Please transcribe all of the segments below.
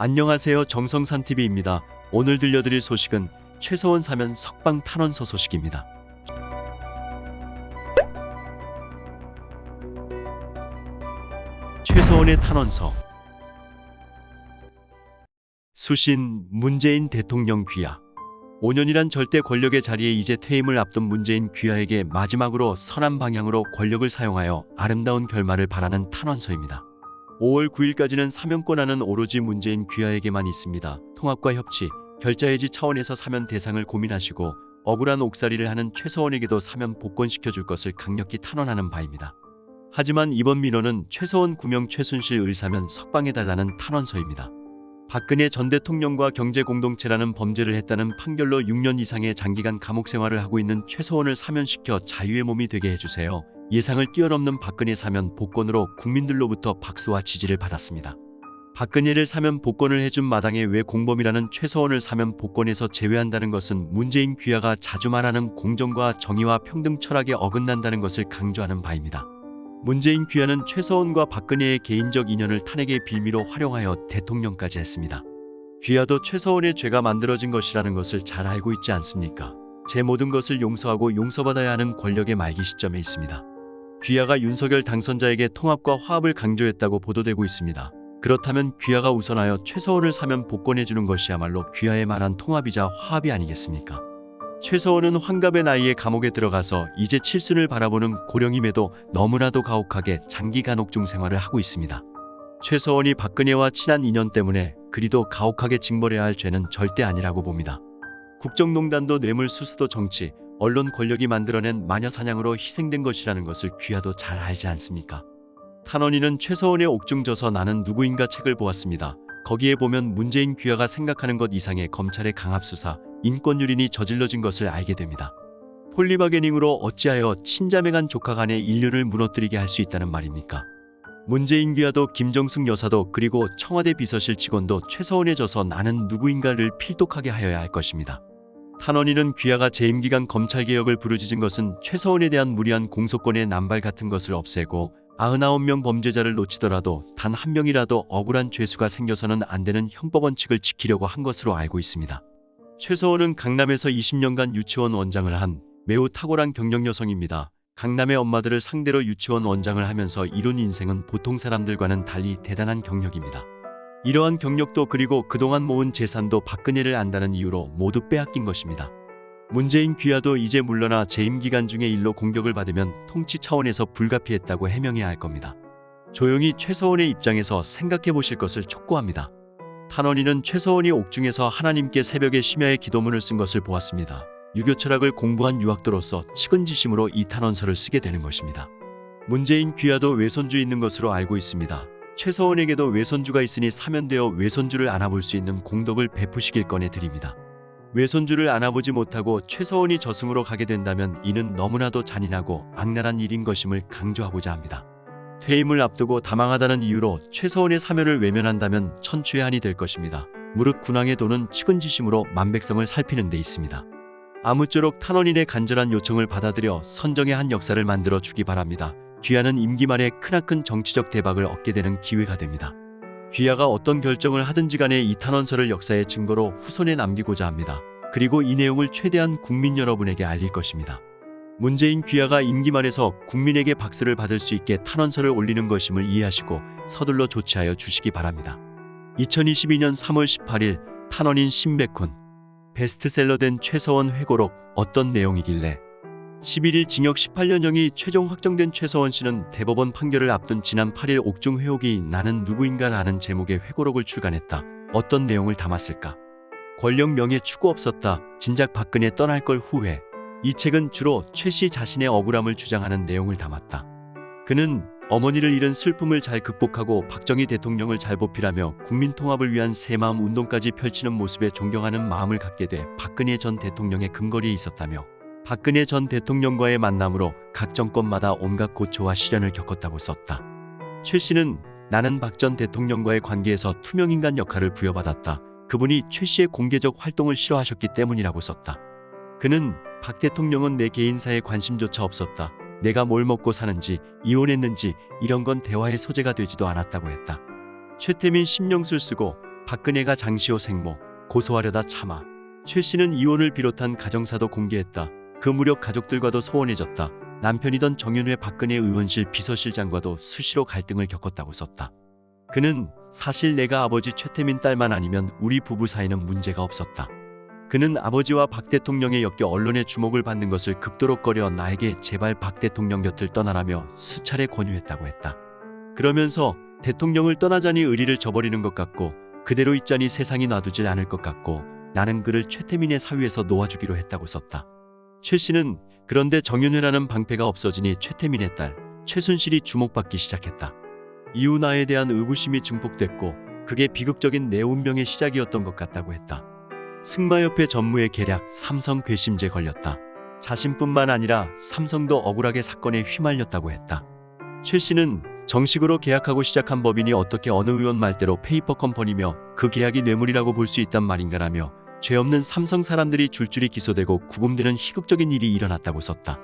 안녕하세요. 정성산TV입니다. 오늘 들려드릴 소식은 최서원 사면 석방 탄원서 소식입니다. 최서원의 탄원서. 수신 문재인 대통령 귀하. 5년이란 절대 권력의 자리에 이제 퇴임을 앞둔 문재인 귀하에게 마지막으로 선한 방향으로 권력을 사용하여 아름다운 결말을 바라는 탄원서입니다. 5월 9일까지는 사면 권한은 오로지 문재인 귀하에게만 있습니다. 통합과 협치, 결자해지 차원에서 사면 대상을 고민하시고 억울한 옥살이를 하는 최서원에게도 사면 복권시켜줄 것을 강력히 탄원하는 바입니다. 하지만 이번 민원은 최서원 구명 최순실 을사면 석방해달라는 탄원서입니다. 박근혜 전 대통령과 경제공동체라는 범죄를 했다는 판결로 6년 이상의 장기간 감옥 생활을 하고 있는 최서원을 사면시켜 자유의 몸이 되게 해주세요. 예상을 뛰어넘는 박근혜 사면 복권으로 국민들로부터 박수와 지지를 받았습니다. 박근혜를 사면 복권을 해준 마당에 왜 공범이라는 최서원을 사면 복권에서 제외한다는 것은 문재인 귀하가 자주 말하는 공정과 정의와 평등 철학에 어긋난다는 것을 강조하는 바입니다. 문재인 귀하는 최서원과 박근혜의 개인적 인연을 탄핵의 빌미로 활용하여 대통령까지 했습니다. 귀하도 최서원의 죄가 만들어진 것이라는 것을 잘 알고 있지 않습니까? 제 모든 것을 용서하고 용서받아야 하는 권력의 말기 시점에 있습니다. 귀하가 윤석열 당선자에게 통합과 화합을 강조했다고 보도되고 있습니다. 그렇다면 귀하가 우선하여 최서원을 사면 복권해주는 것이야말로 귀하의 말한 통합이자 화합이 아니겠습니까? 최서원은 환갑의 나이에 감옥에 들어가서 이제 칠순을 바라보는 고령임에도 너무나도 가혹하게 장기간 옥중 생활을 하고 있습니다. 최서원이 박근혜와 친한 인연 때문에 그리도 가혹하게 징벌해야 할 죄는 절대 아니라고 봅니다. 국정농단도 뇌물수수도 정치, 언론 권력이 만들어낸 마녀사냥으로 희생된 것이라는 것을 귀하도 잘 알지 않습니까? 탄원인은 최서원의 옥중져서 나는 누구인가 책을 보았습니다. 거기에 보면 문재인 귀하가 생각하는 것 이상의 검찰의 강압수사, 인권유린이 저질러진 것을 알게 됩니다. 폴리바게닝으로 어찌하여 친자매 간 조카 간의 인륜을 무너뜨리게 할 수 있다는 말입니까? 문재인 귀하도 김정숙 여사도 그리고 청와대 비서실 직원도 최서원에 져서 나는 누구인가를 필독하게 하여야 할 것입니다. 탄원인은 귀하가 재임 기간 검찰개혁을 부르짖은 것은 최서원에 대한 무리한 공소권의 남발 같은 것을 없애고 99명 범죄자를 놓치더라도 단 한 명이라도 억울한 죄수가 생겨서는 안 되는 형법원칙을 지키려고 한 것으로 알고 있습니다. 최서원은 강남에서 20년간 유치원 원장을 한 매우 탁월한 경력 여성입니다. 강남의 엄마들을 상대로 유치원 원장을 하면서 이룬 인생은 보통 사람들과는 달리 대단한 경력입니다. 이러한 경력도 그리고 그동안 모은 재산도 박근혜를 안다는 이유로 모두 빼앗긴 것입니다. 문재인 귀하도 이제 물러나 재임 기간 중에 일로 공격을 받으면 통치 차원에서 불가피했다고 해명해야 할 겁니다. 조용히 최서원의 입장에서 생각해 보실 것을 촉구합니다. 탄원인은 최서원이 옥중에서 하나님께 새벽에 심야의 기도문을 쓴 것을 보았습니다. 유교 철학을 공부한 유학도로서 측은지심으로 이 탄원서를 쓰게 되는 것입니다. 문재인 귀하도 외손주 있는 것으로 알고 있습니다. 최서원에게도 외손주가 있으니 사면되어 외손주를 안아볼 수 있는 공덕을 베푸시길 꺼내드립니다. 외손주를 안아보지 못하고 최서원이 저승으로 가게 된다면 이는 너무나도 잔인하고 악랄한 일인 것임을 강조하고자 합니다. 퇴임을 앞두고 다망하다는 이유로 최서원의 사면을 외면한다면 천추의 한이 될 것입니다. 무릇 군왕의 도는 측은지심으로 만백성을 살피는 데 있습니다. 아무쪼록 탄원인의 간절한 요청을 받아들여 선정의 한 역사를 만들어 주기 바랍니다. 귀하는 임기 말에 크나큰 정치적 대박을 얻게 되는 기회가 됩니다. 귀하가 어떤 결정을 하든지 간에 이 탄원서를 역사의 증거로 후손에 남기고자 합니다. 그리고 이 내용을 최대한 국민 여러분에게 알릴 것입니다. 문재인 귀하가 임기 말에서 국민에게 박수를 받을 수 있게 탄원서를 올리는 것임을 이해하시고 서둘러 조치하여 주시기 바랍니다. 2022년 3월 18일 탄원인 신백훈. 베스트셀러된 최서원 회고록 어떤 내용이길래 11일 징역 18년형이 최종 확정된 최서원 씨는 대법원 판결을 앞둔 지난 8일 옥중 회옥이 나는 누구인가라는 제목의 회고록을 출간했다. 어떤 내용을 담았을까? 권력 명예 추구 없었다. 진작 박근혜 떠날 걸 후회. 이 책은 주로 최 씨 자신의 억울함을 주장하는 내용을 담았다. 그는 어머니를 잃은 슬픔을 잘 극복하고 박정희 대통령을 잘 보필하며 국민 통합을 위한 새마음 운동까지 펼치는 모습에 존경하는 마음을 갖게 돼 박근혜 전 대통령의 근거리에 있었다며 박근혜 전 대통령과의 만남으로 각 정권마다 온갖 고초와 시련을 겪었다고 썼다. 최 씨는 나는 박 전 대통령과의 관계에서 투명인간 역할을 부여받았다. 그분이 최 씨의 공개적 활동을 싫어하셨기 때문이라고 썼다. 그는 박 대통령은 내 개인사에 관심조차 없었다. 내가 뭘 먹고 사는지, 이혼했는지 이런 건 대화의 소재가 되지도 않았다고 했다. 최태민 심령술 쓰고 박근혜가 장시호 생모 고소하려다 참아 최 씨는 이혼을 비롯한 가정사도 공개했다. 그 무렵 가족들과도 소원해졌다. 남편이던 정윤회 박근혜 의원실 비서실장과도 수시로 갈등을 겪었다고 썼다. 그는 사실 내가 아버지 최태민 딸만 아니면 우리 부부 사이는 문제가 없었다. 그는 아버지와 박 대통령에 엮여 언론의 주목을 받는 것을 극도로 꺼려 나에게 제발 박 대통령 곁을 떠나라며 수차례 권유했다고 했다. 그러면서 대통령을 떠나자니 의리를 저버리는 것 같고 그대로 있자니 세상이 놔두질 않을 것 같고 나는 그를 최태민의 사위에서 놓아주기로 했다고 썼다. 최 씨는 그런데 정윤회라는 방패가 없어지니 최태민의 딸 최순실이 주목받기 시작했다. 이후 나에 대한 의구심이 증폭됐고 그게 비극적인 내 운명의 시작이었던 것 같다고 했다. 승마협회 전무의 계략 삼성 괘씸죄 걸렸다. 자신뿐만 아니라 삼성도 억울하게 사건에 휘말렸다고 했다. 최 씨는 정식으로 계약하고 시작한 법인이 어떻게 어느 의원 말대로 페이퍼 컴퍼니며 그 계약이 뇌물이라고 볼 수 있단 말인가라며 죄 없는 삼성 사람들이 줄줄이 기소되고 구금되는 희극적인 일이 일어났다고 썼다.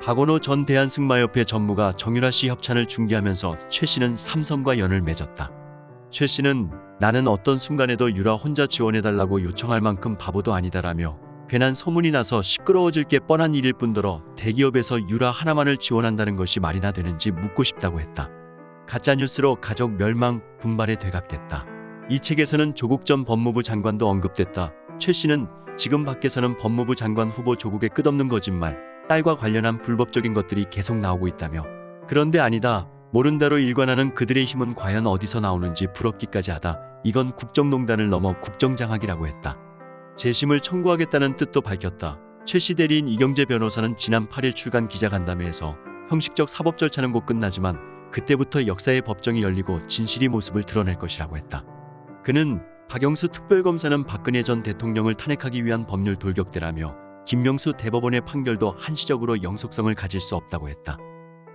박원호 전 대한승마협회 전무가 정유라 씨 협찬을 중개하면서 최 씨는 삼성과 연을 맺었다. 최 씨는 나는 어떤 순간에도 유라 혼자 지원해달라고 요청할 만큼 바보도 아니다라며 괜한 소문이 나서 시끄러워질 게 뻔한 일일 뿐더러 대기업에서 유라 하나만을 지원한다는 것이 말이나 되는지 묻고 싶다고 했다. 가짜뉴스로 가족 멸망 분발에 되갚겠다. 이 책에서는 조국 전 법무부 장관도 언급됐다. 최 씨는 지금 밖에서는 법무부 장관 후보 조국의 끝없는 거짓말, 딸과 관련한 불법적인 것들이 계속 나오고 있다며 그런데 아니다. 모른다로 일관하는 그들의 힘은 과연 어디서 나오는지 부럽기까지 하다. 이건 국정농단을 넘어 국정장악이라고 했다. 재심을 청구하겠다는 뜻도 밝혔다. 최 씨 대리인 이경재 변호사는 지난 8일 출간 기자간담회에서 형식적 사법 절차는 곧 끝나지만 그때부터 역사의 법정이 열리고 진실이 모습을 드러낼 것이라고 했다. 그는 박영수 특별검사는 박근혜 전 대통령을 탄핵하기 위한 법률 돌격대라며 김명수 대법원의 판결도 한시적으로 영속성을 가질 수 없다고 했다.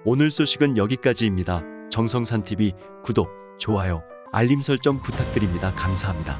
오늘 소식은 여기까지입니다. 정성산TV 구독, 좋아요, 알림 설정 부탁드립니다. 감사합니다.